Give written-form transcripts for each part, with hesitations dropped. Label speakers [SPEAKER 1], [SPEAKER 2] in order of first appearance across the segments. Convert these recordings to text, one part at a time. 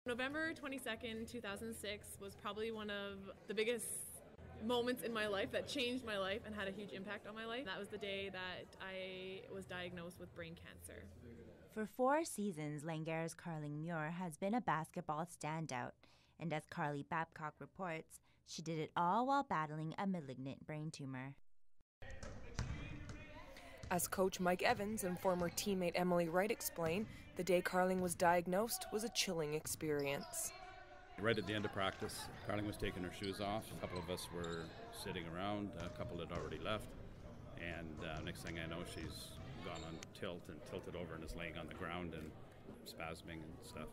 [SPEAKER 1] November 22nd, 2006 was probably one of the biggest moments in my life that changed my life and had a huge impact on my life. That was the day that I was diagnosed with brain cancer.
[SPEAKER 2] For 4 seasons, Langara's Carling Muir has been a basketball standout. And as Carly Babcock reports, she did it all while battling a malignant brain tumor.
[SPEAKER 3] As coach Mike Evans and former teammate Emily Wright explain, the day Carling was diagnosed was a chilling experience.
[SPEAKER 4] Right at the end of practice, Carling was taking her shoes off. A couple of us were sitting around, a couple had already left, and next thing I know, she's gone on tilt and tilted over and is laying on the ground and spasming and stuff.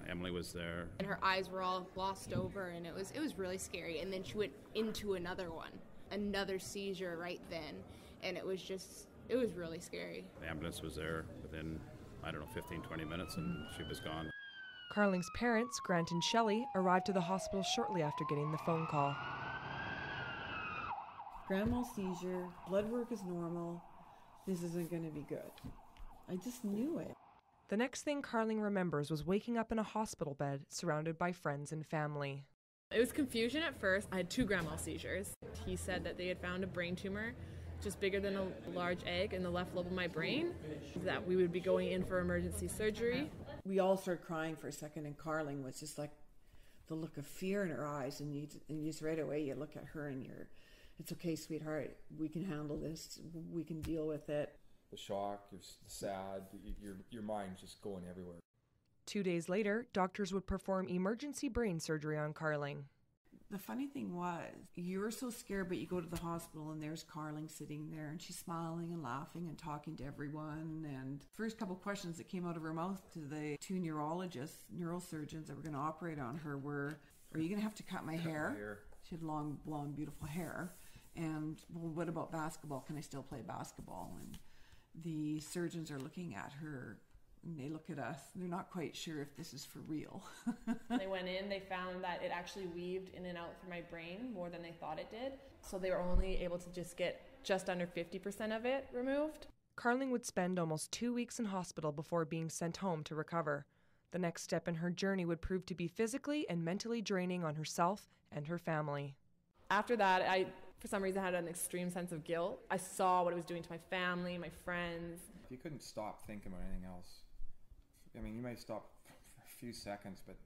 [SPEAKER 4] Emily was there.
[SPEAKER 5] And her eyes were all glossed over, and it was really scary. And then she went into another seizure right then, and it was really scary.
[SPEAKER 4] The ambulance was there within, 15, 20 minutes, and she was gone.
[SPEAKER 3] Carling's parents, Grant and Shelley, arrived to the hospital shortly after getting the phone call.
[SPEAKER 6] Grand mal seizure, blood work is normal. This isn't going to be good. I just knew it.
[SPEAKER 3] The next thing Carling remembers was waking up in a hospital bed surrounded by friends and family.
[SPEAKER 1] It was confusion at first. I had 2 grand mal seizures. He said that they had found a brain tumor just bigger than a large egg in the left lobe of my brain, that we would be going in for emergency surgery.
[SPEAKER 6] We all started crying for a second, and Carling was just like the look of fear in her eyes, and you just right away you look at her and it's okay, sweetheart, we can handle this, we can deal with it.
[SPEAKER 7] The shock, you're sad, your mind's just going everywhere.
[SPEAKER 3] 2 days later, doctors would perform emergency brain surgery on Carling.
[SPEAKER 6] The funny thing was, you were so scared, but you go to the hospital and there's Carling sitting there, and she's smiling and laughing and talking to everyone. And first couple questions that came out of her mouth to the 2 neurologists, neurosurgeons that were going to operate on her were, "Are you going to have to cut my hair?" She had long, blonde, beautiful hair. And, "Well, what about basketball? Can I still play basketball?" And the surgeons are looking at her, and they look at us. They're not quite sure if this is for real.
[SPEAKER 1] They went in, they found that it actually weaved in and out through my brain more than they thought it did. So they were only able to just get just under 50% of it removed.
[SPEAKER 3] Carling would spend almost 2 weeks in hospital before being sent home to recover. The next step in her journey would prove to be physically and mentally draining on herself and her family.
[SPEAKER 1] After that, I, for some reason, had an extreme sense of guilt. I saw what it was doing to my family, my friends.
[SPEAKER 7] You couldn't stop thinking about anything else. I mean, you might stop for a few seconds, but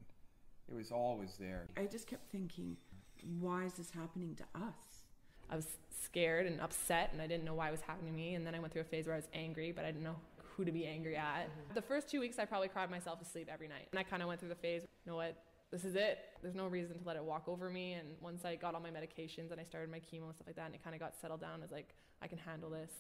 [SPEAKER 7] it was always there.
[SPEAKER 6] I just kept thinking, why is this happening to us?
[SPEAKER 1] I was scared and upset, and I didn't know why it was happening to me. And then I went through a phase where I was angry, but I didn't know who to be angry at. The first 2 weeks, I probably cried myself to sleep every night. And I kind of went through the phase, you know what, this is it. There's no reason to let it walk over me. And once I got all my medications and I started my chemo and stuff like that, and it kind of got settled down, I was like, I can handle this.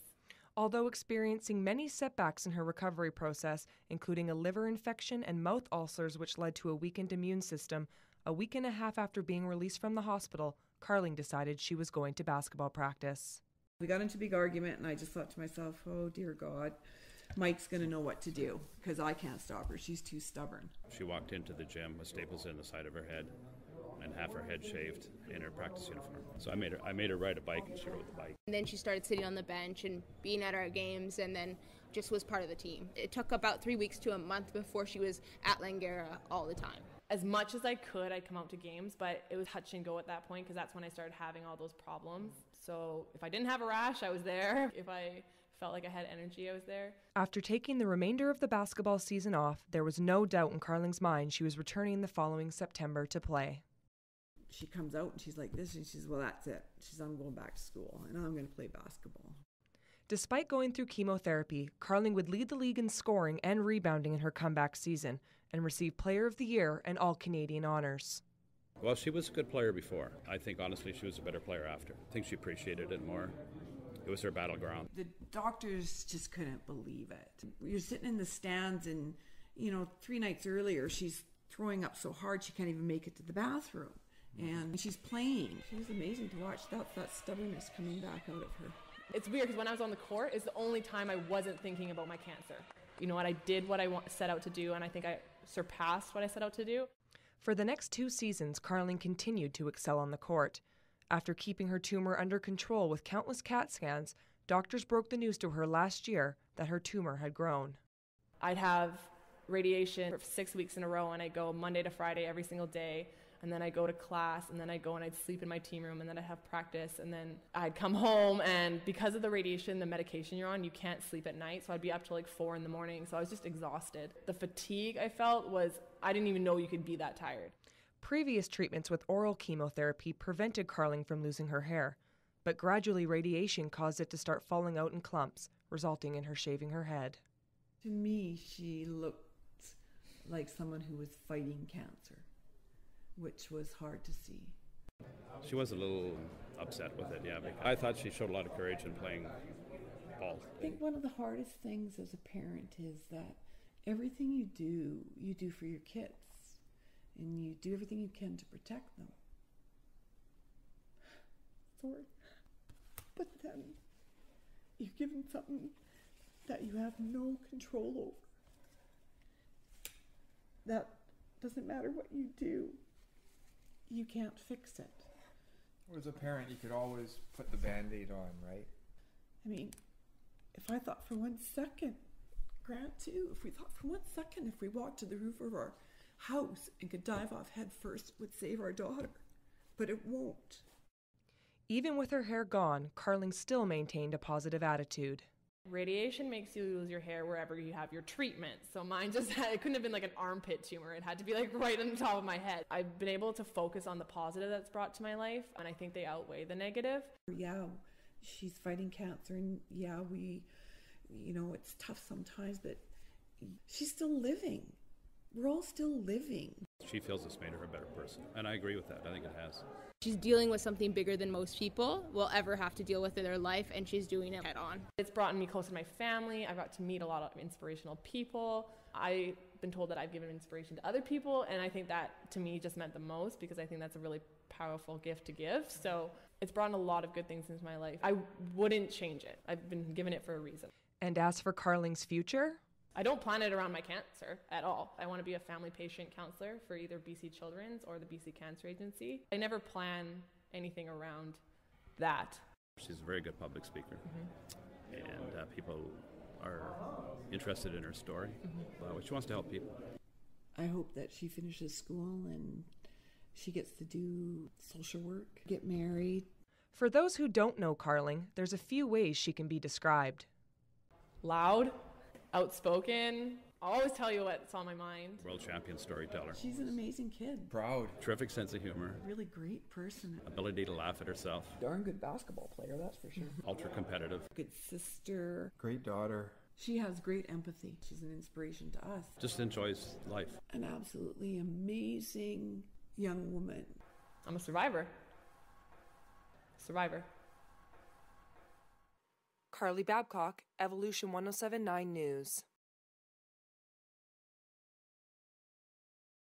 [SPEAKER 3] Although experiencing many setbacks in her recovery process, including a liver infection and mouth ulcers which led to a weakened immune system, a week and a half after being released from the hospital, Carling decided she was going to basketball practice.
[SPEAKER 6] We got into a big argument, and I just thought to myself, oh dear God, Mike's going to know what to do, because I can't stop her. She's too stubborn.
[SPEAKER 4] She walked into the gym with staples in the side of her head and half her head shaved in her practice uniform. So I made her ride a bike, and she rode the bike.
[SPEAKER 5] And then she started sitting on the bench and being at our games, and then just was part of the team. It took about 3 weeks to a month before she was at Langara all the time.
[SPEAKER 1] As much as I could, I'd come out to games, but it was touch and go at that point because that's when I started having all those problems. So if I didn't have a rash, I was there. If I felt like I had energy, I was there.
[SPEAKER 3] After taking the remainder of the basketball season off, there was no doubt in Carling's mind she was returning the following September to play.
[SPEAKER 6] She comes out and she's like this, and she says, well, that's it. She says, I'm going back to school, and I'm going to play basketball.
[SPEAKER 3] Despite going through chemotherapy, Carling would lead the league in scoring and rebounding in her comeback season and receive Player of the Year and All-Canadian honors.
[SPEAKER 4] Well, she was a good player before. I think, honestly, she was a better player after. I think she appreciated it more. It was her battleground.
[SPEAKER 6] The doctors just couldn't believe it. You're sitting in the stands, and, 3 nights earlier, she's throwing up so hard she can't even make it to the bathroom. And she's playing. She was amazing to watch. That stubbornness coming back out of her.
[SPEAKER 1] It's weird because when I was on the court, it's the only time I wasn't thinking about my cancer. You know what, I did what I set out to do, and I think I surpassed what I set out to do.
[SPEAKER 3] For the next 2 seasons, Carling continued to excel on the court. After keeping her tumor under control with countless CAT scans, doctors broke the news to her last year that her tumor had grown.
[SPEAKER 1] I'd have radiation for 6 weeks in a row, and I go Monday to Friday every single day. And then I go to class, and then I go and I'd sleep in my team room, and then I'd have practice, and then I'd come home, and because of the radiation, the medication you're on, you can't sleep at night, so I'd be up till like 4 in the morning, so I was just exhausted. The fatigue I felt was, I didn't even know you could be that tired.
[SPEAKER 3] Previous treatments with oral chemotherapy prevented Carling from losing her hair, but gradually radiation caused it to start falling out in clumps, resulting in her shaving her head.
[SPEAKER 6] To me, she looked like someone who was fighting cancer, which was hard to see.
[SPEAKER 4] She was a little upset with it, yeah. I thought she showed a lot of courage in playing ball.
[SPEAKER 6] I think one of the hardest things as a parent is that everything you do for your kids, and you do everything you can to protect them. Sorry. But then you're given something that you have no control over. That doesn't matter what you do, you can't fix it.
[SPEAKER 7] As a parent, you could always put the Band-Aid on, right?
[SPEAKER 6] I mean, if I thought for 1 second, Grant too, if we thought for 1 second, if we walked to the roof of our house and could dive off head first, it would save our daughter. But it won't.
[SPEAKER 3] Even with her hair gone, Carling still maintained a positive attitude.
[SPEAKER 1] Radiation makes you lose your hair wherever you have your treatment. So mine just had, it couldn't have been like an armpit tumor. It had to be like right on the top of my head. I've been able to focus on the positive that's brought to my life, and I think they outweigh the negative.
[SPEAKER 6] Yeah, she's fighting cancer, and yeah, it's tough sometimes, but she's still living. We're all still living.
[SPEAKER 4] She feels it's made her a better person, and I agree with that. I think it has.
[SPEAKER 5] She's dealing with something bigger than most people will ever have to deal with in their life, and she's doing it head on.
[SPEAKER 1] It's brought me closer to my family. I got to meet a lot of inspirational people. I've been told that I've given inspiration to other people, and I think that to me just meant the most, because I think that's a really powerful gift to give. So it's brought a lot of good things into my life. I wouldn't change it. I've been given it for a reason.
[SPEAKER 3] And as for Carling's future?
[SPEAKER 1] I don't plan it around my cancer at all. I want to be a family patient counselor for either BC Children's or the BC Cancer Agency. I never plan anything around that.
[SPEAKER 4] She's a very good public speaker, and people are interested in her story. She wants to help people.
[SPEAKER 6] I hope that she finishes school and she gets to do social work, get married.
[SPEAKER 3] For those who don't know Carling, there's a few ways she can be described.
[SPEAKER 1] Loud, outspoken. I'll always tell you what's on my mind.
[SPEAKER 4] World champion storyteller.
[SPEAKER 6] She's an amazing kid.
[SPEAKER 7] Proud.
[SPEAKER 4] Terrific sense of humor.
[SPEAKER 6] Really great person.
[SPEAKER 4] Ability to laugh at herself.
[SPEAKER 6] Darn good basketball player, that's for sure.
[SPEAKER 4] Ultra competitive.
[SPEAKER 6] Good sister.
[SPEAKER 7] Great daughter.
[SPEAKER 6] She has great empathy. She's an inspiration to us.
[SPEAKER 4] Just enjoys life.
[SPEAKER 6] An absolutely amazing young woman.
[SPEAKER 1] I'm a survivor.
[SPEAKER 3] Carly Babcock, Evolution 1079 News.